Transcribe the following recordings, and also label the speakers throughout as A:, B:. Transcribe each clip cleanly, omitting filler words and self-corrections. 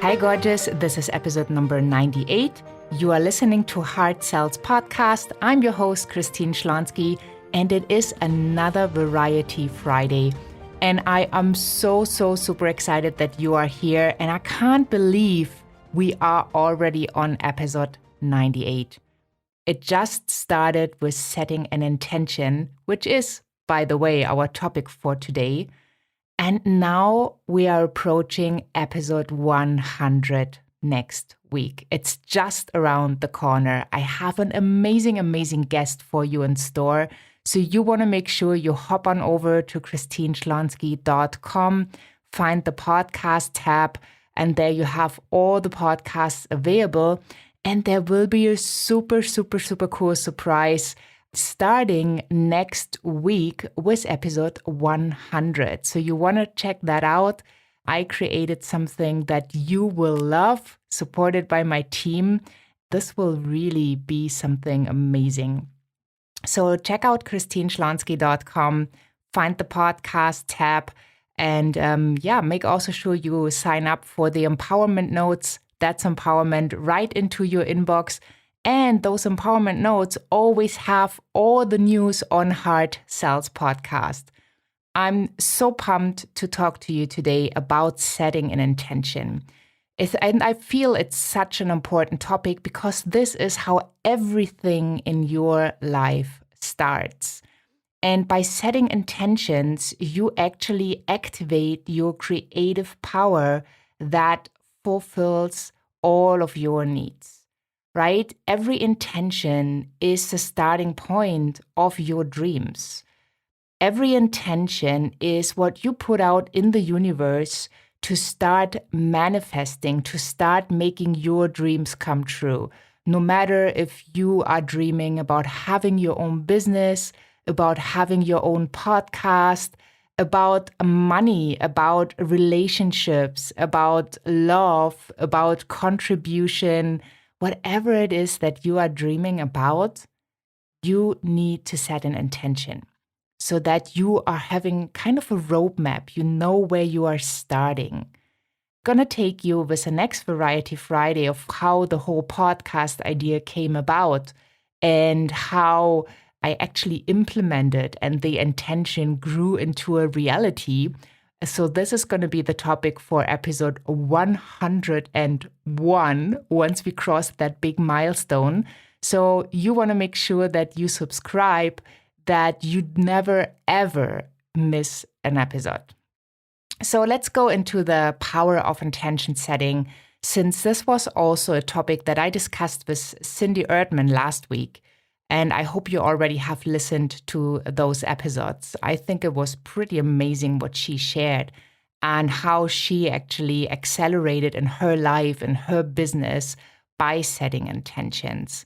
A: Hi, gorgeous. This is episode number 98. You are listening to Heart Sells Podcast. I'm your host, Christine Schlonski, and it is another Variety Friday. And I am so super excited that you are here. And I can't believe we are already on episode 98. It just started with setting an intention, which is, by the way, our topic for today. And now we are approaching episode 100 next week. It's just around the corner. I have an amazing guest for you in store. So you want to make sure you hop on over to christineschlonski.com, find the podcast tab, and there you have all the podcasts available. And there will be a super cool surprise starting next week with episode 100. So you want to check that out. I created something that you will love, supported by my team. This will really be something amazing. So check out christineschlonski.com, find the podcast tab, and make also sure you sign up for the empowerment notes. That's empowerment right into your inbox. And those empowerment notes always have all the news on Heart Sells Podcast. I'm so pumped to talk to you today about setting an intention. And I feel it's such an important topic because this is how everything in your life starts. And by setting intentions, you actually activate your creative power that fulfills all of your needs. Right? Every intention is the starting point of your dreams. Every intention is what you put out in the universe to start manifesting, to start making your dreams come true. No matter if you are dreaming about having your own business, about having your own podcast, about money, about relationships, about love, about contribution, whatever it is that you are dreaming about, you need to set an intention so that you are having kind of a roadmap. You know where you are starting. Gonna take you with the next Variety Friday of how the whole podcast idea came about and how I actually implemented and the intention grew into a reality. So this is going to be the topic for episode 101 once we cross that big milestone. So you want to make sure that you subscribe, that you never, ever miss an episode. So let's go into the power of intention setting, since this was also a topic that I discussed with Cindy Erdman last week. And I hope you already have listened to those episodes. I think it was pretty amazing what she shared and how she actually accelerated in her life and her business by setting intentions.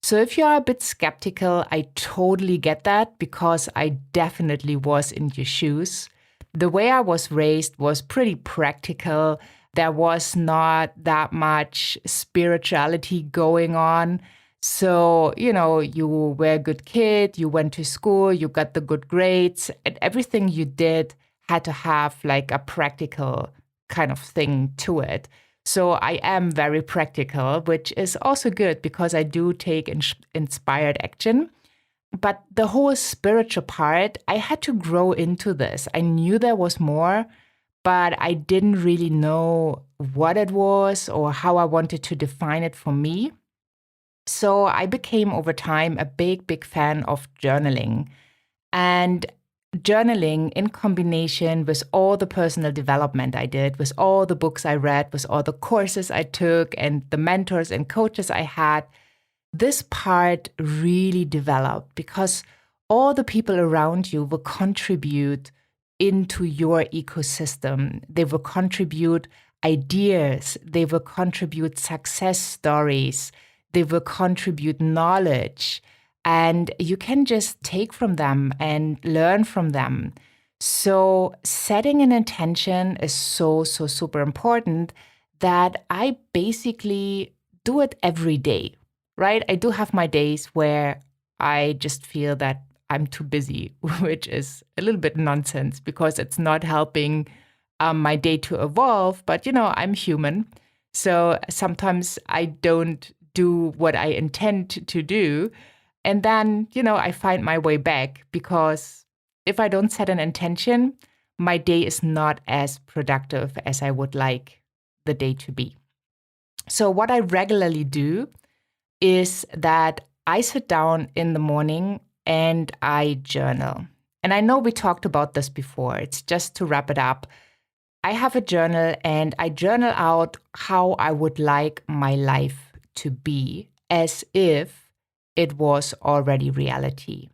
A: So if you are a bit skeptical, I totally get that because I definitely was in your shoes. The way I was raised was pretty practical. There was not that much spirituality going on. So, you were a good kid, you went to school, you got the good grades, and everything you did had to have like a practical kind of thing to it. So I am very practical, which is also good because I do take inspired action. But the whole spiritual part, I had to grow into this. I knew there was more, but I didn't really know what it was or how I wanted to define it for me. So I became over time a big fan of journaling. And journaling in combination with all the personal development I did, with all the books I read, with all the courses I took and the mentors and coaches I had, this part really developed because all the people around you will contribute into your ecosystem. They will contribute ideas. They will contribute success stories. They will contribute knowledge. And you can just take from them and learn from them. So setting an intention is so super important that I basically do it every day, right? I do have my days where I just feel that I'm too busy, which is a little bit nonsense because it's not helping my day to evolve, but I'm human. So sometimes I don't do what I intend to do. And then, I find my way back, because if I don't set an intention, my day is not as productive as I would like the day to be. So what I regularly do is that I sit down in the morning and I journal. And I know we talked about this before. It's just to wrap it up. I have a journal and I journal out how I would like my life to be, as if it was already reality.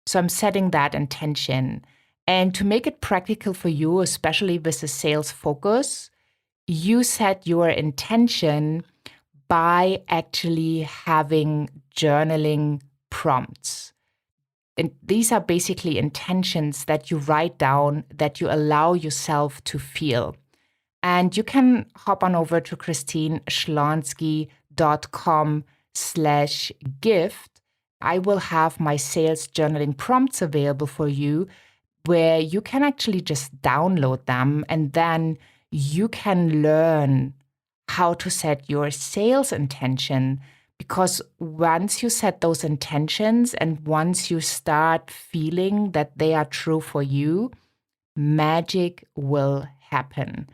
A: So I'm setting that intention. And to make it practical for you, especially with a sales focus, you set your intention by actually having journaling prompts. And these are basically intentions that you write down, that you allow yourself to feel. And you can hop on over to christineschlonski.com/gift. I will have my sales journaling prompts available for you, where you can actually just download them, and then you can learn how to set your sales intention. Because once you set those intentions and once you start feeling that they are true for you, magic will happen.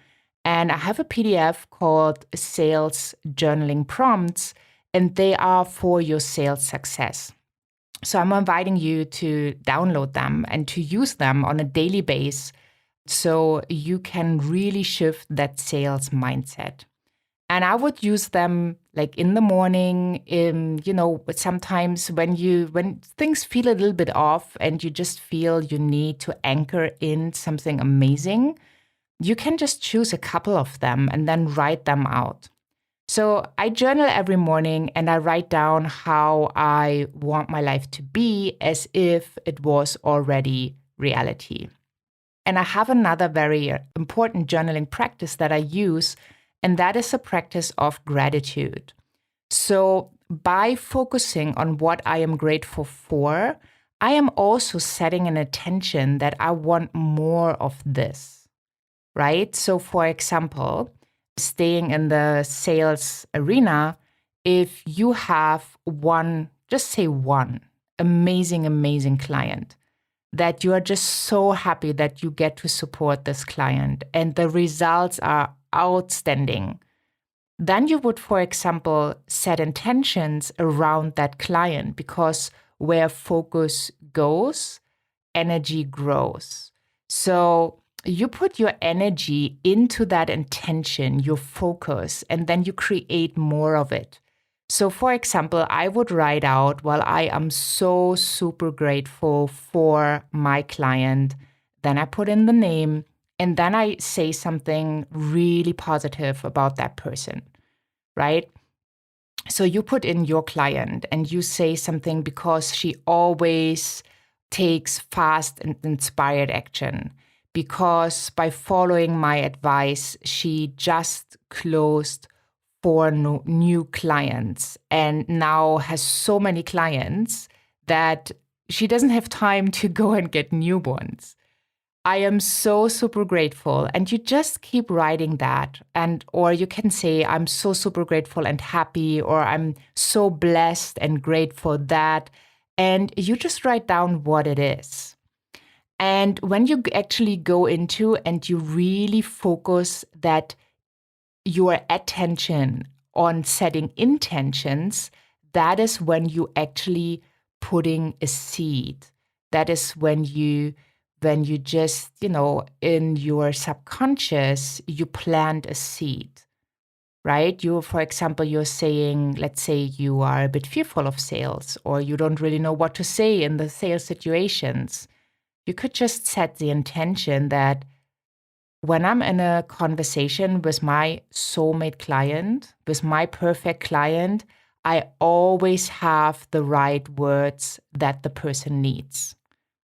A: And I have a PDF called Sales Journaling Prompts, and they are for your sales success. So I'm inviting you to download them and to use them on a daily basis so you can really shift that sales mindset. And I would use them like in the morning, sometimes when things feel a little bit off and you just feel you need to anchor in something amazing, you can just choose a couple of them and then write them out. So I journal every morning and I write down how I want my life to be, as if it was already reality. And I have another very important journaling practice that I use, and that is a practice of gratitude. So by focusing on what I am grateful for, I am also setting an intention that I want more of this, right? So for example, staying in the sales arena, if you have just say one amazing client that you are just so happy that you get to support this client and the results are outstanding, then you would, for example, set intentions around that client, because where focus goes, energy grows. So you put your energy into that intention, your focus, and then you create more of it. So for example, I would write out, well, I am so super grateful for my client. Then I put in the name, and then I say something really positive about that person, right? So you put in your client and you say something because she always takes fast and inspired action. Because by following my advice, she just closed 4 new clients and now has so many clients that she doesn't have time to go and get new ones. I am so super grateful. And you just keep writing that. Or you can say, I'm so super grateful and happy, or I'm so blessed and grateful that, and you just write down what it is. And when you actually go into and you really focus that your attention on setting intentions, that is when you actually putting a seed. That is when you just, in your subconscious, you plant a seed, right? For example, you're saying, let's say you are a bit fearful of sales, or you don't really know what to say in the sales situations. You could just set the intention that when I'm in a conversation with my soulmate client, with my perfect client, I always have the right words that the person needs,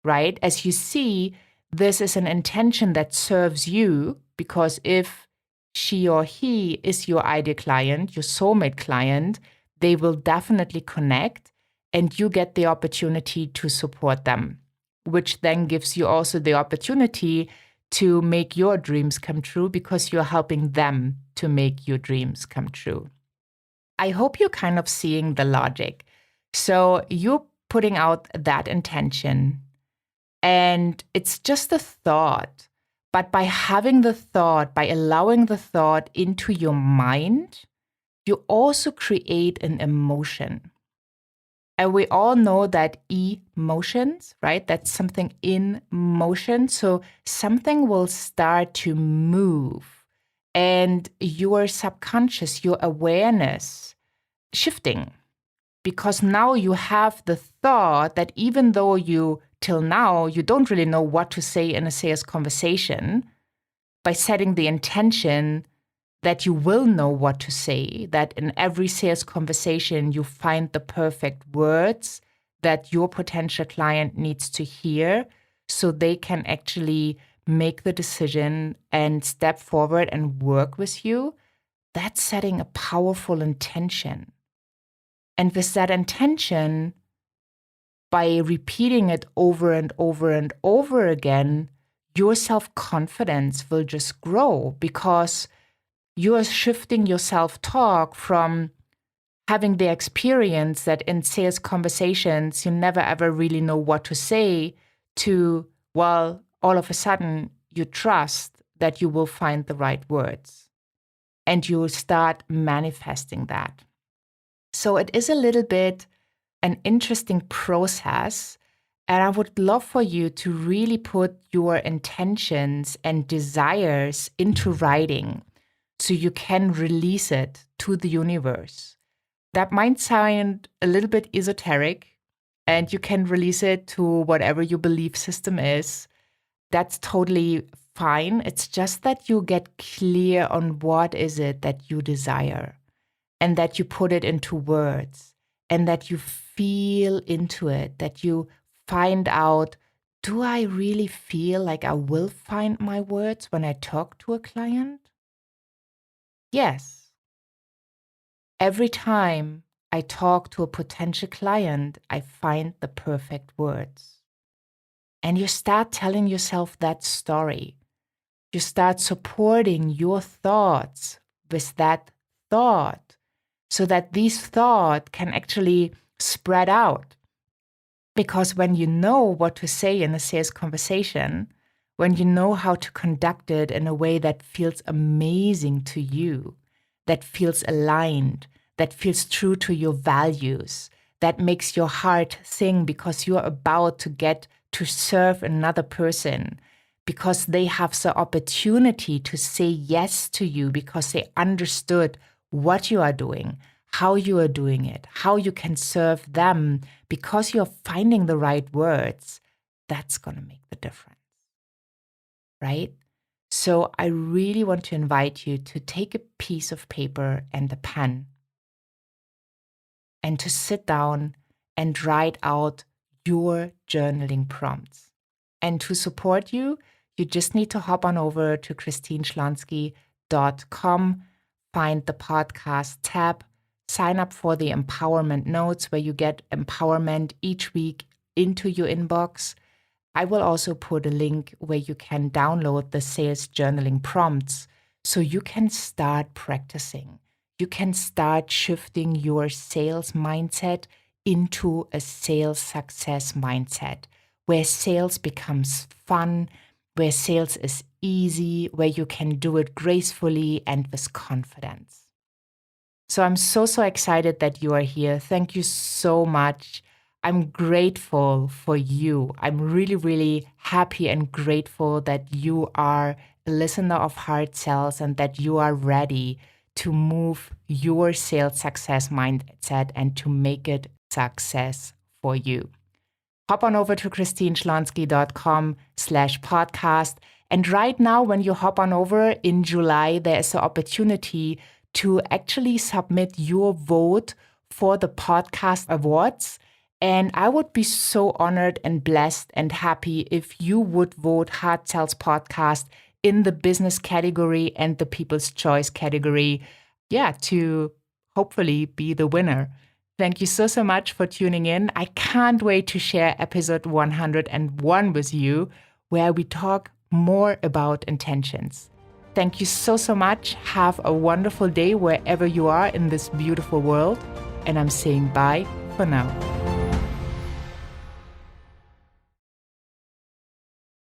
A: right? As you see, this is an intention that serves you, because if she or he is your ideal client, your soulmate client, they will definitely connect and you get the opportunity to support them, which then gives you also the opportunity to make your dreams come true because you're helping them to make your dreams come true. I hope you're kind of seeing the logic. So you're putting out that intention, and it's just a thought. But by having the thought, by allowing the thought into your mind, you also create an emotion. And we all know that emotions, right? That's something in motion. So something will start to move, and your subconscious, your awareness shifting. Because now you have the thought that even though till now, you don't really know what to say in a sales conversation, by setting the intention that you will know what to say, that in every sales conversation, you find the perfect words that your potential client needs to hear so they can actually make the decision and step forward and work with you. That's setting a powerful intention. And with that intention, by repeating it over and over and over again, your self-confidence will just grow because you are shifting your self-talk from having the experience that in sales conversations, you never ever really know what to say to, well, all of a sudden you trust that you will find the right words and you start manifesting that. So it is a little bit an interesting process. And I would love for you to really put your intentions and desires into writing so you can release it to the universe. That might sound a little bit esoteric, and you can release it to whatever your belief system is. That's totally fine. It's just that you get clear on what is it that you desire, and that you put it into words, and that you feel into it, that you find out, do I really feel like I will find my words when I talk to a client? Yes. Every time I talk to a potential client, I find the perfect words. And you start telling yourself that story. You start supporting your thoughts with that thought so that these thoughts can actually spread out. Because when you know what to say in a sales conversation, when you know how to conduct it in a way that feels amazing to you, that feels aligned, that feels true to your values, that makes your heart sing because you're about to get to serve another person, because they have the opportunity to say yes to you because they understood what you are doing, how you are doing it, how you can serve them because you're finding the right words, that's going to make the difference, right? So I really want to invite you to take a piece of paper and a pen and to sit down and write out your journaling prompts. And to support you, you just need to hop on over to christineschlonski.com, find the podcast tab, sign up for the empowerment notes where you get empowerment each week into your inbox. I will also put a link where you can download the sales journaling prompts so you can start practicing. You can start shifting your sales mindset into a sales success mindset where sales becomes fun, where sales is easy, where you can do it gracefully and with confidence. So I'm so excited that you are here. Thank you so much. I'm grateful for you. I'm really, really happy and grateful that you are a listener of Hard Sales and that you are ready to move your sales success mindset and to make it success for you. Hop on over to christineschlonski.com/podcast. And right now, when you hop on over in July, there is an opportunity to actually submit your vote for the podcast awards. And I would be so honored and blessed and happy if you would vote Hard Sales Podcast in the business category and the People's Choice category, to hopefully be the winner. Thank you so much for tuning in. I can't wait to share episode 101 with you, where we talk more about intentions. Thank you so, so much. Have a wonderful day wherever you are in this beautiful world. And I'm saying bye for now.